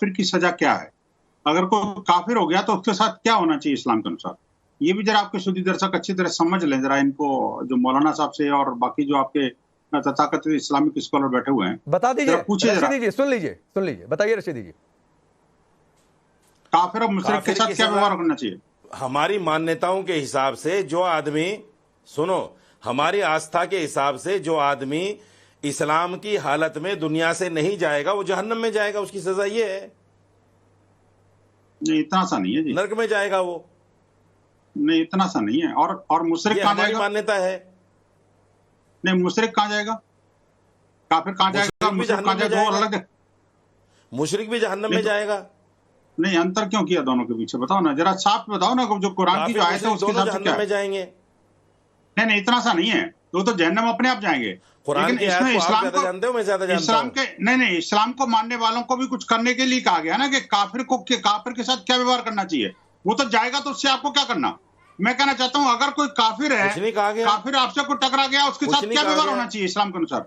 काफिर की सजा क्या है, अगर कोई काफिर हो गया तो उसके साथ क्या होना चाहिए इस्लाम के अनुसार, ये भी जरा आपके सुधी दर्शक अच्छी तरह समझ लें जरा इनको, जो मौलाना साहब से और बाकी जो आपके तथाकथित इस्लामिक स्कॉलर बैठे हुए हैं, बता दीजिए, पूछिए जरा। रशीदी जी सुन लीजिए, बताइए रशीदी जी, काफिर और मुशरिक के साथ क्या व्यवहार करना चाहिए। हमारी मान्यताओं के हिसाब से जो आदमी, सुनो, हमारी आस्था के हिसाब से जो आदमी इस्लाम की हालत में दुनिया से नहीं जाएगा वो जहन्नम में जाएगा, उसकी सजा ये है। नहीं इतना सा नहीं है जी, नरक में जाएगा वो। नहीं इतना सा नहीं है। और मुशरिक कहाँ जाएगा, मान्यता है। नहीं मुशरिक कहाँ जाएगा, काफिर कहाँ जाएगा, मुशरिक कहाँ जाएगा, वो अलग है। मुशरिक भी जहन्नम में जाएगा। नहीं अंतर क्यों किया दोनों के पीछे, बताओ ना जरा, साफ बताओ ना, जो कुरान की जो आयत है उसके हिसाब से क्या है। जाएंगे। नहीं इतना सा नहीं है, वो तो जहन्नम अपने आप जाएंगे। कुरान की आयत को आप ज्यादा जानते हो, मैं ज्यादा जानता हूं। इस्लाम के नहीं इस्लाम को मानने वालों को भी कुछ करने के लिए कहा गया ना कि काफिर के साथ क्या व्यवहार करना चाहिए। वो तो जाएगा तो उससे आपको क्या करना। मैं कहना चाहता हूं अगर कोई काफिर है, काफिर आपसे कोई टकरा गया, उसके साथ क्या व्यवहार होना चाहिए इस्लाम के अनुसार।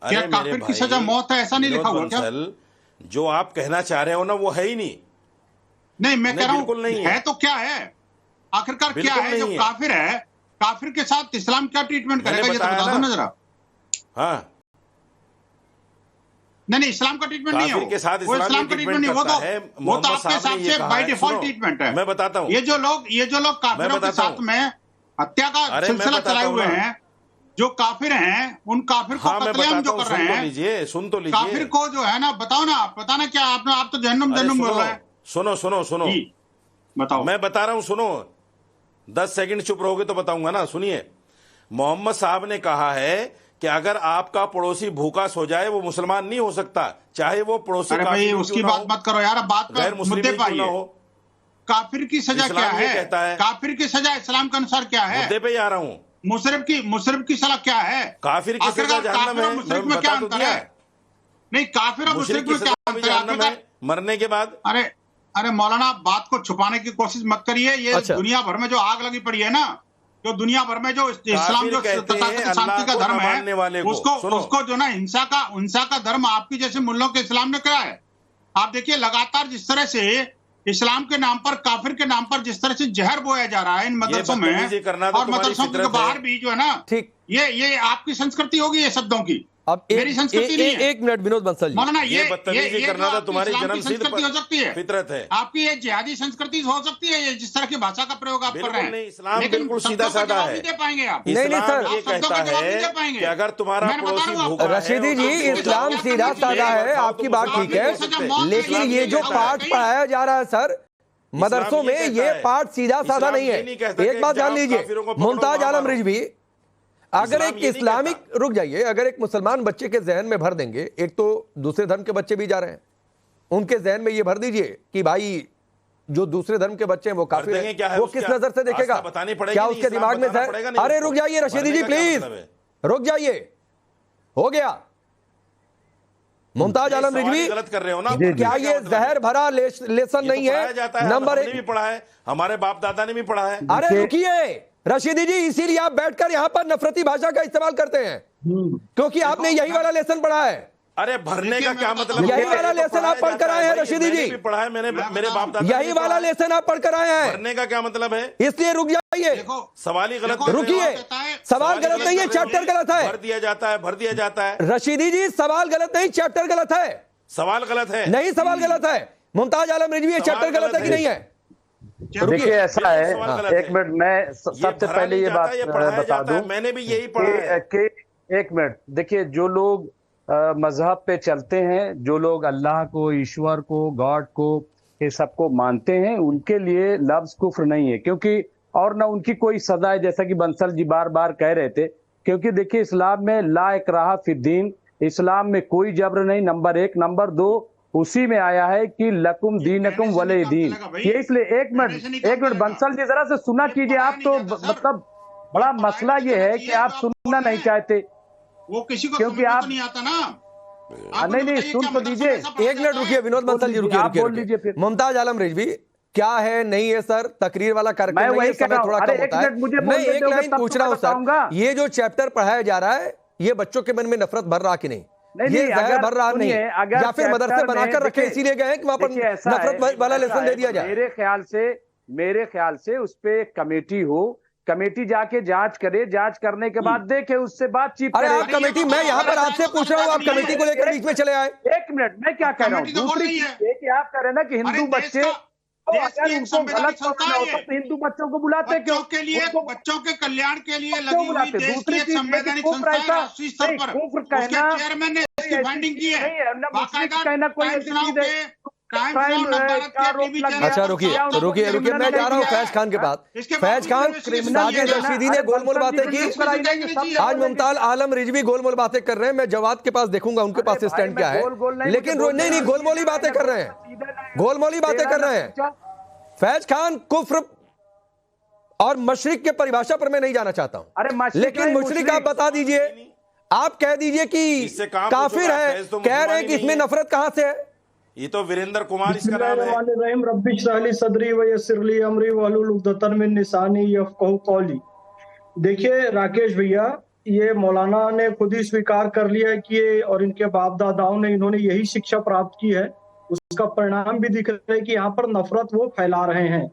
क्या काफिर की सजा मौत है, ऐसा नहीं लिखा हुआ क्या। जो आप कहना चाह रहे हो ना वो है ही नहीं। नहीं मैं कह रहा हूं है तो क्या है, आखिरकार क्या है जो काफिर है, काफिर के साथ इस्लाम क्या ट्रीटमेंट करेगा, ये तो बता दो ना जरा। हाँ नहीं इस्लाम का ट्रीटमेंट नहीं है वो, इस्लाम का ट्रीटमेंट नहीं, वो तो आपके हिसाब से बाय डिफॉल्ट ट्रीटमेंट है। मैं बताता हूँ, ये जो लोग काफिरों के साथ में हत्या का सिलसिला चलाए हुए हैं, जो काफिर हैं उन काफिर को कत्लेआम जो कर रहे हैं, सुन तो लीजिए, काफिर को जो है ना, बताना क्या आप तो जहन्नुम बोल रहे हैं। सुनो बताओ, मैं बता रहा हूं, सुनो, 10 सेकंड चुप रहोगे तो बताऊंगा ना। सुनिए, मोहम्मद साहब ने कहा है कि अगर आपका पड़ोसी भूखा सो जाए वो मुसलमान नहीं हो सकता, चाहे वो पड़ोसी। अरे भाई उसकी बात मत करो यार, बात गैर मुस्लिम ना हो। काफिर की सजा क्या है, काफिर की सजा इस्लाम के अनुसार क्या है, मुद्दे पे ही आ रहा हूं। मुशरिक की सजा क्या है, काफिर की सजा जहन्नम है। मुशरिक में क्या अंतर है। नहीं काफिर और मुशरिक में क्या अंतर है मरने के बाद। अरे मौलाना, बात को छुपाने की कोशिश मत करिए। ये दुनिया भर में जो आग लगी पड़ी है ना, जो दुनिया भर में जो इस्लाम जो शांति का धर्म है, उसको जो ना हिंसा का धर्म आपकी जैसे मुल्लों के इस्लाम ने क्या है। आप देखिए लगातार जिस तरह से इस्लाम के नाम पर, काफिर के नाम पर जिस तरह से जहर बोया जा रहा है इन मदरसों में और मदरसों के बाहर भी जो है ना, ठीक, ये आपकी संस्कृति होगी ये शब्दों की। अब मेरी संस्कृति नहीं है। एक मिनट विनोद बंसल जी, मौलाना ये बदतमीजी करना था तुम्हारी जन्मसिद्ध संस्कृति हो सकती है, फितरत है आपकी। ये जिहादी संस्कृति हो सकती है, ये जिस तरह की भाषा का प्रयोग आप कर रहे हैं। इस्लाम बिल्कुल सीधा साधा है। दे पाएंगे आप। नहीं सर, ये कहता है कि अगर तुम्हारा पड़ोसी भूखा है, रशीदी जी इस्लाम सीधा साधा है, आपकी बात ठीक है, लेकिन ये जो पाठ पढ़ाया जा रहा है सर मदरसों में, ये पाठ सीधा साधा नहीं है। एक बात जान लीजिए मुमताज आलम रिजवी, अगर एक इस्लामिक, रुक जाइए, अगर एक मुसलमान बच्चे के जहन में भर देंगे, एक तो दूसरे धर्म के बच्चे भी जा रहे हैं, उनके जहन में ये भर दीजिए कि भाई जो दूसरे धर्म के बच्चे हैं वो काफिर हैं, वो किस नजर से देखेगा, क्या उसके दिमाग में है। अरे रुक जाइए रशीदी जी प्लीज, रुक जाइए, हो गया। मुमताज आलम रिजवी गलत कर रहे हो ना, क्या ये जहर भरा लेसन नहीं है। नंबर 1 भी पढ़ा है, हमारे बाप दादा ने भी पढ़ा है। अरे रुकिए रशीदी जी, इसीलिए आप बैठकर यहां पर नफरती भाषा का इस्तेमाल करते हैं, क्योंकि आपने यही वाला लेसन पढ़ा है। अरे भरने का क्या मतलब, यही वाला लेसन आप पढ़ कर आए हैं रशीदी जी, पढ़ा है मैंने, मेरे बाप दादा, यही वाला लेसन आप पढ़ कर आए हैं। भरने का क्या मतलब है, इसलिए रुक जाइए, सवाल ही गलत। रुकिए, सवाल गलत नहीं है, चैप्टर गलत है। भर दिया जाता है रशीदी जी, सवाल गलत नहीं, चैप्टर गलत है। सवाल गलत है, नहीं सवाल गलत है। मुमताज आलम रिजवी, ये चैप्टर गलत है कि नहीं है। देखिए ऐसा है, एक मिनट, मैं सबसे पहले ये बात बता दूं, मैंने भी यही पढ़ा है। एक मिनट देखिए, जो लोग मजहब पे चलते हैं, जो लोग अल्लाह को, ईश्वर को, गॉड को, ये सबको मानते हैं, उनके लिए लफ्ज कुफ्र नहीं है, क्योंकि और ना उनकी कोई सजा है, जैसा कि बंसल जी बार बार कह रहे थे। क्योंकि देखिए इस्लाम में ला इकराहा फिद्दीन, इस्लाम में कोई जबर नहीं, नंबर 1। नंबर 2, उसी में आया है कि लकुम दीनकुम वले दीन। ये इसलिए एक मिनट बंसल जी जरा से सुना कीजिए। आप तो मतलब बड़ा मसला ये है कि आप सुनना नहीं चाहते, वो किसी को क्योंकि आप नहीं आता ना। नहीं सुन तो दीजिए। एक मिनट रुकिए विनोद बंसल जी, रुकिए, बोल लीजिए फिर। मुमताज आलम रिजवी, क्या है नहीं है सर, तकरीर वाला कार्यक्रम मैं वही समय थोड़ा कम होता है। मैं एक लाइन पूछ रहा हूं सर, ये जो चैप्टर पढ़ाया जा रहा है ये बच्चों के मन में नफरत भर रहा कि नहीं, नहीं, ये जहर भर रहा नहीं, या फिर मदरसे बनाकर रखे इसीलिए गए कि वहां पर नफरत वाला लेसन दे दिया जाए? मेरे ख्याल से उस पे कमेटी हो, कमेटी जाके जांच करे, जांच करने के बाद देखे, उससे बातचीत करे। आप कमेटी, मैं यहाँ पर आपसे पूछ रहा हूँ, आप कमेटी को लेकर बीच में चले आए। एक मिनट, मैं क्या कह रहा हूँ, दूसरी चीज आप कह रहे हैं ना कि हिंदू बच्चे, अगर उनको गलत समझना होता तो हिंदू बच्चों को बुलाते क्यों? के लिए, बच्चों के कल्याण के लिए लगी हुई देश की एक संवैधानिक संस्था है, राष्ट्रीय स्तर पर उसके चेयरमैन ने इसकी फाइंडिंग की है। अच्छा रुकिए, मैं जा रहा हूँ फैज खान के पास। फैज खान, साजिद रशीदी ने गोलमोल बातें की, आज मुमताज आलम रिजवी गोलमोल बातें कर रहे हैं। मैं जवाद के पास देखूंगा उनके पास स्टैंड क्या है, लेकिन नहीं, गोलमोली बातें कर रहे हैं, गोलमोली बातें कर रहे हैं। फैज खान, कुफ्र और मशरिक के परिभाषा पर मैं नहीं जाना चाहता हूं, लेकिन मुशरिक आप बता दीजिए, आप कह दीजिए कि काफिर है, कह रहे हैं कि इसमें नफरत कहां से है? ये तो वीरेंद्र कुमार इसका नाम है। रब्बी इश्रह ली सदरी व यस्सिर ली अमरी वहलुल उक़दतन मिन लिसानी यफ़क़हू क़ौली। देखिए राकेश भैया, ये मौलाना ने खुद ही स्वीकार कर लिया कि ये और इनके बाप दादाओं ने, इन्होंने यही शिक्षा प्राप्त की है। उसका परिणाम भी दिख रहा है कि यहाँ पर नफरत वो फैला रहे हैं।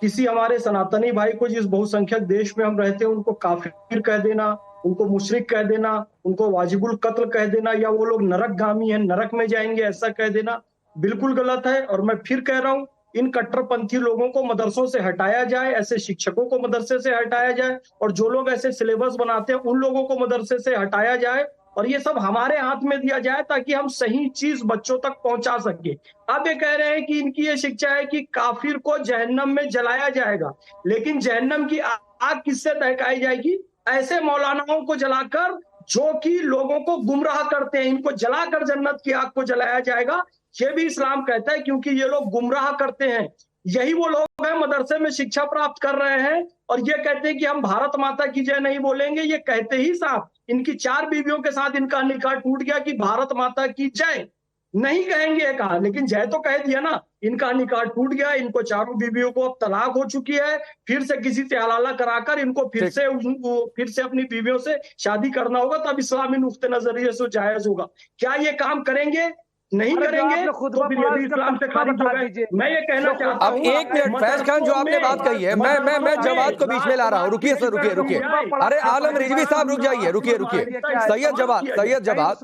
किसी हमारे सनातनी भाई को, जिस बहुसंख्यक देश में हम रहते हैं, उनको काफिर कह देना, उनको मुशरिक कह देना, उनको वाजिबुल कत्ल कह देना, या वो लोग नरकगामी हैं, नरक में जाएंगे, ऐसा कह देना बिल्कुल गलत है। और मैं फिर कह रहा हूं, इन कट्टरपंथी लोगों को मदरसों से हटाया जाए, ऐसे शिक्षकों को मदरसे से हटाया जाए, और जो लोग ऐसे सिलेबस बनाते हैं उन लोगों को मदरसे से हटाया जाए, और ये सब हमारे हाथ में दिया जाए ताकि हम सही चीज बच्चों तक पहुंचा सके। अब ये कह रहे हैं कि इनकी ये शिक्षा है कि काफिर को जहन्नम में जलाया जाएगा, लेकिन जहन्नम की आग किससे दहकाई जाएगी? ऐसे मौलानाओं को जलाकर जो कि लोगों को गुमराह करते हैं, इनको जलाकर जन्नत की आग को जलाया जाएगा। ये भी इस्लाम कहता है, क्योंकि ये लोग गुमराह करते हैं। यही वो लोग हैं मदरसे में शिक्षा प्राप्त कर रहे हैं और ये कहते हैं कि हम भारत माता की जय नहीं बोलेंगे। ये कहते ही साफ, इनकी 4 बीवियों के साथ इनका निकाह टूट गया कि भारत माता की जय नहीं कहेंगे, कहा, लेकिन जय तो कह दिया ना। इनका निकाह टूट गया, इनको 4 बीवियों को अब तलाक हो चुकी है, फिर से किसी से हलाला कराकर इनको फिर से अपनी बीवियों से शादी करना होगा, तब इस्लामी नुक्ते नजरिए से जायज होगा। क्या ये काम करेंगे? नहीं करेंगे तो फिर ये भी इस्लाम से खारिज हो गए। मैं ये कहना चाहता हूं, अब एक मिनट फैज खान, जो आपने बात कही है, मैं जवाद को बीच में ला रहा हूं। रुकिए सर, रुकिए। अरे आलम रिजवी साहब रुक जाइए, रुकिए। सैयद जवाद,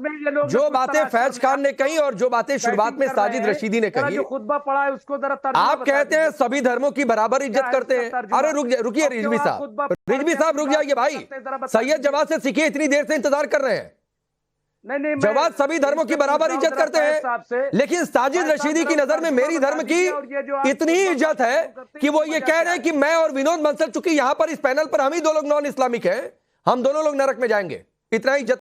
जो बातें फैज खान ने कही और जो बातें शुरुआत में साजिद रशीदी ने कही, खुतबा पढ़ा है उसको जरा आप कहते हैं सभी धर्मों की बराबर इज्जत करते हैं। अरे रुकिए रिजवी साहब रुक जाइए भाई। सैयद जवाद से सीखिए, इतनी देर से इंतजार कर रहे हैं। नहीं, जवाद सभी धर्मों की बराबर इज्जत करते हैं, लेकिन साजिद रशीदी की नजर में मेरी धर्म की इतनी इज्जत है कि वो ये कह रहे हैं कि मैं और विनोद बंसल, चूंकि यहां पर इस पैनल पर हम ही 2 लोग नॉन इस्लामिक हैं, हम दोनों लोग नरक में जाएंगे। इतना ही इज्जत